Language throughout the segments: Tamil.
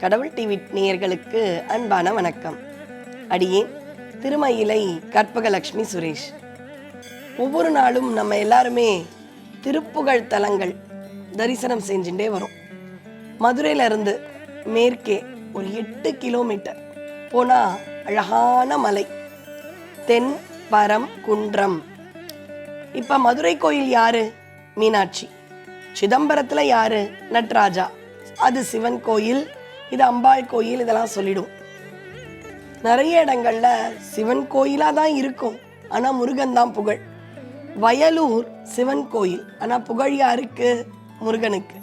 கடவுள் டிவி நேயர்களுக்கு அன்பான வணக்கம். அடியேன் திருமயிலை கற்பகலட்சுமி சுரேஷ். ஒவ்வொரு நாளும் நம்ம எல்லாருமே திருப்புகழ் தலங்கள் தரிசனம் செஞ்சுட்டே வரோம். மதுரையிலிருந்து மேற்கே ஒரு 8 கிலோமீட்டர் போனால் அழகான மலை தென் பரம் குன்றம். இப்போ மதுரை கோயில் யாரு? மீனாட்சி. சிதம்பரத்தில் யாரு? நட்ராஜா. அது சிவன் கோயில், இது அம்பாள் கோயில், இதெல்லாம் சொல்லிடும். நிறைய இடங்கள்ல சிவன் கோயிலாக தான் இருக்கும், ஆனால் முருகன் தான் புகழ். வயலூர் சிவன் கோயில், ஆனால் புகழ் யாருக்கு? முருகனுக்கு.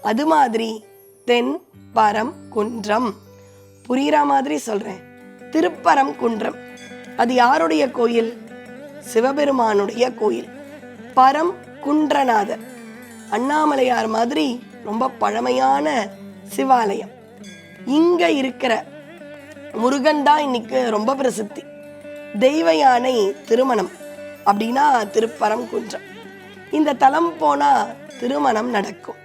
அது மாதிரி தென் பரம் குன்றம், புரிகிற மாதிரி சொல்கிறேன், திருப்பரம் குன்றம் அது யாருடைய கோயில்? சிவபெருமானுடைய கோயில். பரம் குன்றநாதர், அண்ணாமலையார் மாதிரி ரொம்ப பழமையான சிவாலயம். இங்க இருக்கிற முருகன் தான் இன்னைக்கு ரொம்ப பிரசித்தி. தெய்வ யானை திருமணம் அப்படின்னா திருப்பரம் குன்றம். இந்த தலம் போனா திருமணம் நடக்கும்.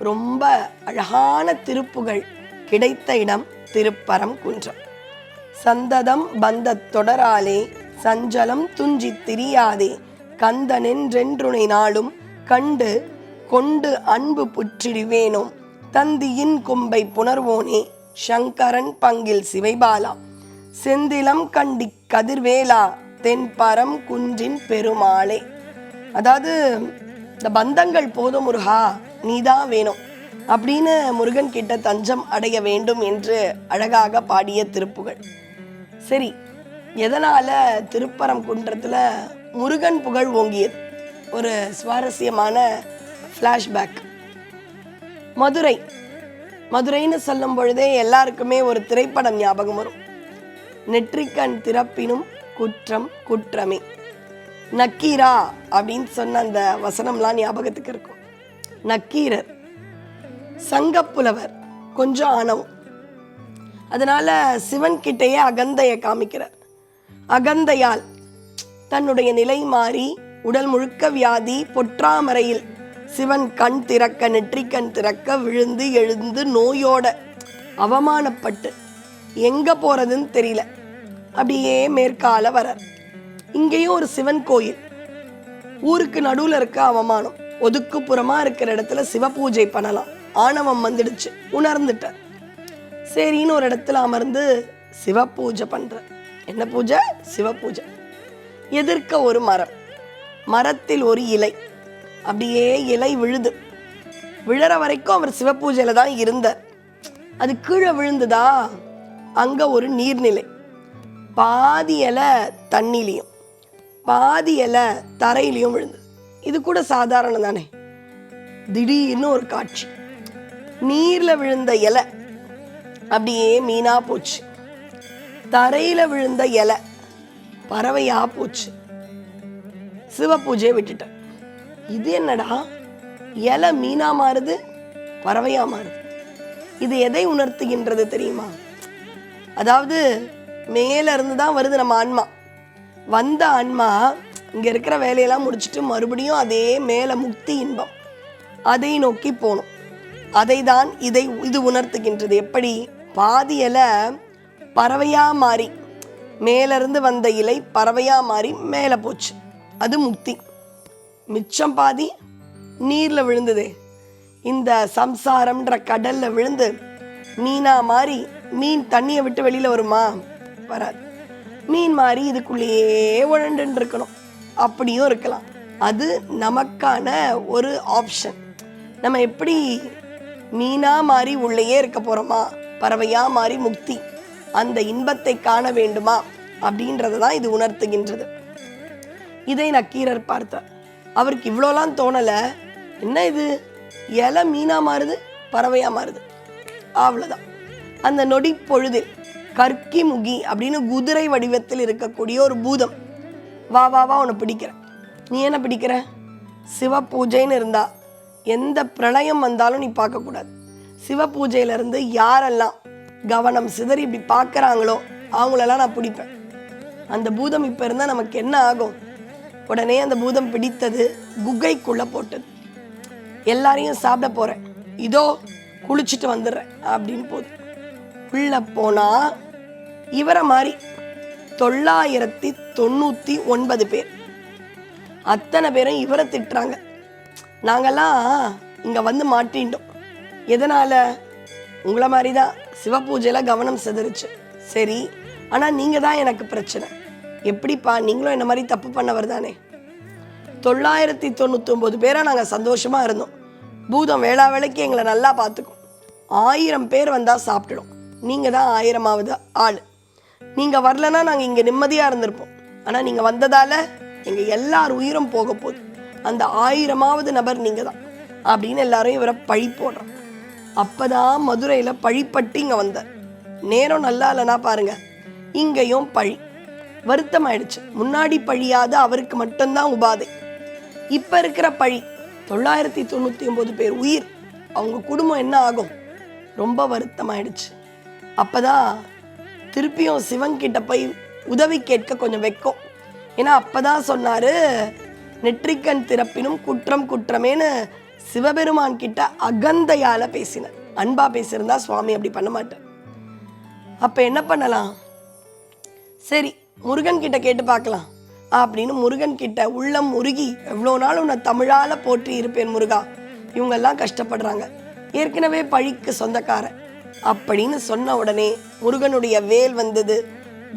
ரொம்ப அழகான திருப்புகழ் கிடைத்த இடம் திருப்பரம் குன்றம். சந்ததம் பந்த தொடராலே சஞ்சலம் துஞ்சி திரியாதே கந்தனென்றென்றுனை நாளும் கண்டு கொண்டு அன்பு புற்றிடுவேனோ தந்தியின் கொம்பை புணர்வோனே சங்கரன் பங்கில் சிவைபாலா செந்திலம் கண்டி கதிர்வேலா தென்பரம் குன்றின் பெருமாளே. அதாவது இந்த பந்தங்கள் போதும் முருகா, நீதான் வேணும் அப்படின்னு முருகன் கிட்ட தஞ்சம் அடைய வேண்டும் என்று அழகாக பாடிய திருப்புகழ். சரி, எதனால திருப்பரம் குன்றத்துல முருகன் புகழ் ஓங்கியது? ஒரு சுவாரஸ்யமான ஃப்ளாஷ்பேக். மதுரைன்னு சொல்லும் பொழுதே எல்லாருக்குமே ஒரு திரைப்படம் ஞாபகம் வரும். நெற்றிக்கண் திறப்பினும் குற்றம் குற்றமே. நக்கீரா அப்படின்னு சொன்ன அந்த வசனம்லாம் ஞாபகத்துக்கு இருக்கும். நக்கீரர் சங்கப்புலவர், கொஞ்சம் ஆணவம். அதனால சிவன் கிட்டையே அகந்தையை காமிக்கிறார். அகந்தையால் தன்னுடைய நிலை மாறி உடல் முழுக்க வியாதி, பொற்றாமரையில் சிவன் கண் திறக்க, நெற்றிக்கண் திறக்க, விழுந்து எழுந்து நோயோட அவமானப்பட்டு எங்க போறதுன்னு தெரியல, அப்படியே மேற்கால வரார். இங்கேயும் ஒரு சிவன் கோயில், ஊருக்கு நடுவில் இருக்க அவமானம், ஒதுக்குப்புறமா இருக்கிற இடத்துல சிவ பூஜை பண்ணலாம், ஆணவம் வந்துடுச்சு, உணர்ந்துட்டார். சரின்னு ஒரு இடத்துல அமர்ந்து சிவ பூஜை பண்ற. என்ன பூஜை? சிவ பூஜை. எதிர்க்க ஒரு மரம், மரத்தில் ஒரு இலை, அப்படியே இலை விழுது. விழற வரைக்கும் அவர் சிவபூஜையில தான் இருந்தார். அது கீழே விழுந்துதா, அங்க ஒரு நீர்நிலை. பாதி இலை தண்ணிலையும் பாதி இலை தரையிலையும் விழுந்தது. இது கூட சாதாரணம் தானே. திடீர்னு ஒரு காட்சி, நீர்ல விழுந்த இலை அப்படியே மீனா போச்சு, தரையில விழுந்த இலை பறவையா போச்சு. சிவ பூஜையை விட்டுட்டேன். இது என்னடா, இலை மீனா மாறுது, பறவையா மாறுது. இது எதை உணர்த்துகின்றது தெரியுமா? அதாவது மேல இருந்து தான் வருது நம்ம ஆன்மா. வந்த ஆன்மா இங்க இருக்கிற வேலையெல்லாம் முடிச்சுட்டு மறுபடியும் அதே மேல முக்தி இன்பம், அதை நோக்கி போகணும். அதை தான் இது உணர்த்துகின்றது. எப்படி? பாதி இலை பறவையா மாறி, மேலிருந்து வந்த இலை பறவையா மாறி மேலே போச்சு, அது முக்தி. மிச்சம் பாதி நீர்ல விழுந்ததே, இந்த சம்சாரம்ன்ற கடல்ல விழுந்து மீனா மாறி, மீன் தண்ணியை விட்டு வெளியில வருமா? வராது. மீன் மாறி இதுக்குள்ளேயே உழண்டுன்னு இருக்கணும். அப்படியும் இருக்கலாம். அது நமக்கான ஒரு ஆப்ஷன். நம்ம எப்படி மீனா மாறி உள்ளேயே இருக்க போறோமா, பறவையா மாறி முக்தி, அந்த இன்பத்தை காண வேண்டுமா அப்படின்றதான் இது உணர்த்துகின்றது. இதை நக்கீரர் பார்த்தார். அவருக்கு இவ்வளோலாம் தோணலை. என்ன இது, இலை மீனா மாறுது, பறவையா மாறுது, அவ்வளோதான். அந்த நொடி பொழுதில் கற்கி முகி அப்படின்னு குதிரை வடிவத்தில் இருக்கக்கூடிய ஒரு பூதம், வா வா வா உன்னை பிடிக்கிறேன். நீ என்ன பிடிக்கிற? சிவ பூஜைன்னு இருந்தா எந்த பிரளயம் வந்தாலும் நீ பார்க்கக்கூடாது. சிவ பூஜையிலேருந்து யாரெல்லாம் கவனம் சிதறி இப்படி பார்க்குறாங்களோ அவங்களெல்லாம் நான் பிடிப்பேன். அந்த பூதம் இப்போ இருந்தால் நமக்கு என்ன ஆகும்? உடனே அந்த பூதம் பிடித்தது குகைக்குள்ள போட்டது. எல்லாரையும் சாப்பிட போறேன், இதோ குளிச்சுட்டு வந்துடுறேன் அப்படின்னு போகுது. உள்ள போனா இவரை மாதிரி 999 பேர், அத்தனை பேரும் இவரை திட்டுறாங்க. நாங்கெல்லாம் இங்க வந்து மாட்டிட்டோம். எதனால? உங்களை மாதிரி தான் சிவபூஜையில கவனம் சிதறிச்சு. சரி, ஆனா நீங்க தான் எனக்கு பிரச்சனை. எப்படிப்பா? நீங்களும் என்ன மாதிரி தப்பு பண்ணவர் தானே. 999 பேரா நாங்க சந்தோஷமா இருந்தோம். பூதம் வேளா வேளைக்கு எங்களை நல்லா பார்த்துக்கும். 1000 பேர் வந்தா சாப்பிட்டுடும். நீங்க தான் 1000வது ஆள். நீங்க வரலன்னா நாங்க இங்க நிம்மதியா இருந்திருப்போம். ஆனா நீங்க வந்ததால எங்க எல்லார் உயிரும் போக போகுது. அந்த 1000வது நபர் நீங்க தான் அப்படின்னு எல்லாரும் இவரை பழி போடுறோம். அப்பதான் மதுரையில பழிப்பட்டு இங்க வந்தார். நேரம் நல்லா இல்லைன்னா பாருங்க, இங்கேயும் பழி. வருத்தம் ஆயிடுச்சு. முன்னாடி பழியாத அவருக்கு மட்டும்தான் உபாதை. இப்ப இருக்கிற பழி 999 பேர் உயிர், அவங்க குடும்பம் என்ன ஆகும்? ரொம்ப வருத்தம் ஆயிடுச்சு. அப்பதான் திருப்பியும் சிவன் கிட்ட போய் உதவி கேட்க கொஞ்சம் வைக்கும். ஏன்னா அப்பதான் சொன்னாரு, நெற்றிக்கண் திறப்பினும் குற்றம் குற்றமேன்னு சிவபெருமான் கிட்ட அகந்தையால பேசினார். அன்பா பேசியிருந்தா சுவாமி அப்படி பண்ண மாட்டார். அப்ப என்ன பண்ணலாம்? சரி, முருகன் கிட்ட கேட்டு பார்க்கலாம் அப்படின்னு முருகன் கிட்ட உள்ளம் உருகி, எவ்வளோ நாள் உன்னை தமிழால போற்றி இருப்பேன் முருகா, இவங்கெல்லாம் கஷ்டப்படுறாங்க, ஏற்கனவே பழிக்கு சொந்தக்காரன் அப்படின்னு சொன்ன உடனே முருகனுடைய வேல் வந்தது,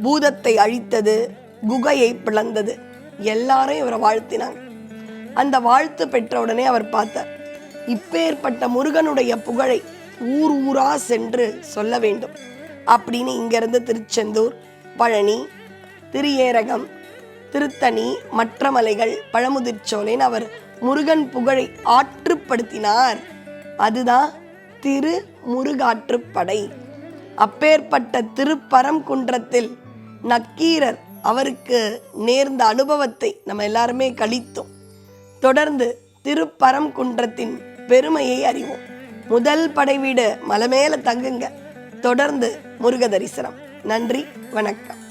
பூதத்தை அழித்தது, குகையை பிளந்தது. எல்லாரும் இவரை வாழ்த்தினாங்க. அந்த வாழ்த்து பெற்ற உடனே அவர் பார்த்தார், இப்பேற்பட்ட முருகனுடைய புகழை ஊர் ஊரா சென்று சொல்ல வேண்டும் அப்படின்னு இங்கிருந்து திருச்செந்தூர், பழனி, திரியேரகம், திருத்தணி, மற்ற மலைகள், பழமுதிர்ச்சோலைன்னு அவர் முருகன் புகழை ஆற்றுப்படுத்தினார். அதுதான் திரு முருகாற்றுப்படை. அப்பேற்பட்ட திருப்பரங்குன்றத்தில் நக்கீரர் அவருக்கு நேர்ந்த அனுபவத்தை நம்ம எல்லாருமே கழித்தோம். தொடர்ந்து திருப்பரங்குன்றத்தின் பெருமையை அறிவோம். முதல் படை வீடு மலை மேல தங்குங்க. தொடர்ந்து முருக தரிசனம். நன்றி, வணக்கம்.